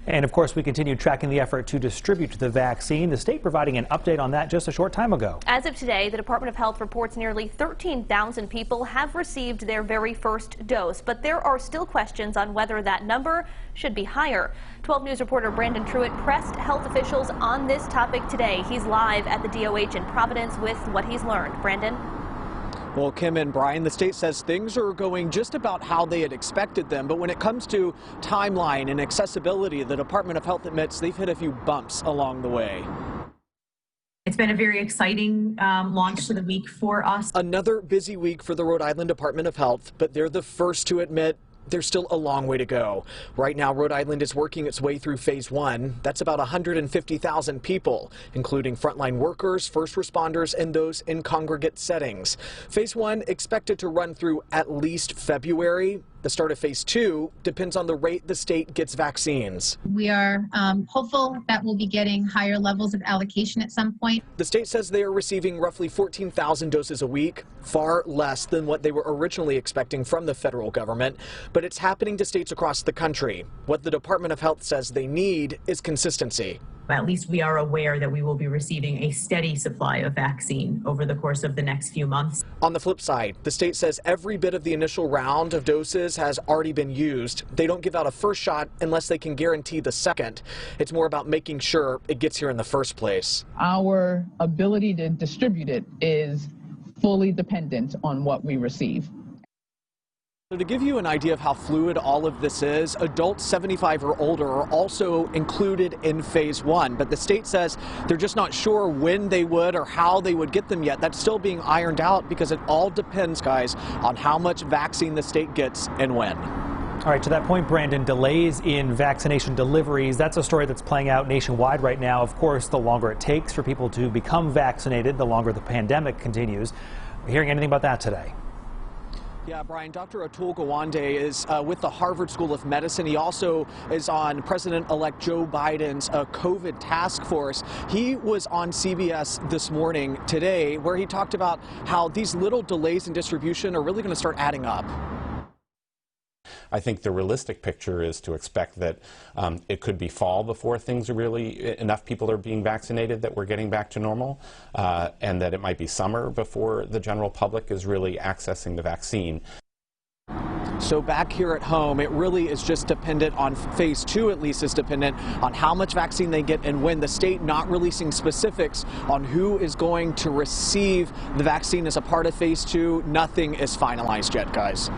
And of course, we continue tracking the effort to distribute the vaccine. The state providing an update on that just a short time ago. As of today, the Department of Health reports nearly 13,000 people have received their very first dose, but there are still questions on whether that number should be higher. 12 News reporter Brandon Truitt pressed health officials on this topic today. He's live at the DOH in Providence with what he's learned. Brandon? Well, Kim and Brian, the state says things are going just about how they had expected them. But when it comes to timeline and accessibility, the Department of Health admits they've hit a few bumps along the way. It's been a very exciting launch to the week for us. Another busy week for the Rhode Island Department of Health, but they're the first to admit there's still a long way to go. Right now, Rhode Island is working its way through phase 1. That's about 150,000 people, including frontline workers, first responders, and those in congregate settings. Phase 1 expected to run through at least February. The start of phase 2 depends on the rate the state gets vaccines. We are hopeful that we'll be getting higher levels of allocation at some point. The state says they are receiving roughly 14,000 doses a week, far less than what they were originally expecting from the federal government. But it's happening to states across the country. What the Department of Health says they need is consistency. At least we are aware that we will be receiving a steady supply of vaccine over the course of the next few months. On the flip side, the state says every bit of the initial round of doses has already been used. They don't give out a first shot unless they can guarantee the second. It's more about making sure it gets here in the first place. Our ability to distribute it is fully dependent on what we receive. So to give you an idea of how fluid all of this is, adults 75 or older are also included in phase 1, but the state says they're just not sure when they would or how they would get them yet. That's still being ironed out because it all depends, guys, on how much vaccine the state gets and when. All right, to that point, Brandon, delays in vaccination deliveries, that's a story that's playing out nationwide right now. Of course, the longer it takes for people to become vaccinated, the longer the pandemic continues. Hearing anything about that today? Yeah, Brian, Dr. Atul Gawande is with the Harvard School of Medicine. He also is on President-elect Joe Biden's COVID task force. He was on CBS this morning today where he talked about how these little delays in distribution are really going to start adding up. I think the realistic picture is to expect that it could be fall before things are really, enough people are being vaccinated that we're getting back to normal, and that it might be summer before the general public is really accessing the vaccine. So back here at home, it really is just dependent on phase 2, at least is dependent on how much vaccine they get and when. The state not releasing specifics on who is going to receive the vaccine as a part of phase 2. Nothing is finalized yet, guys.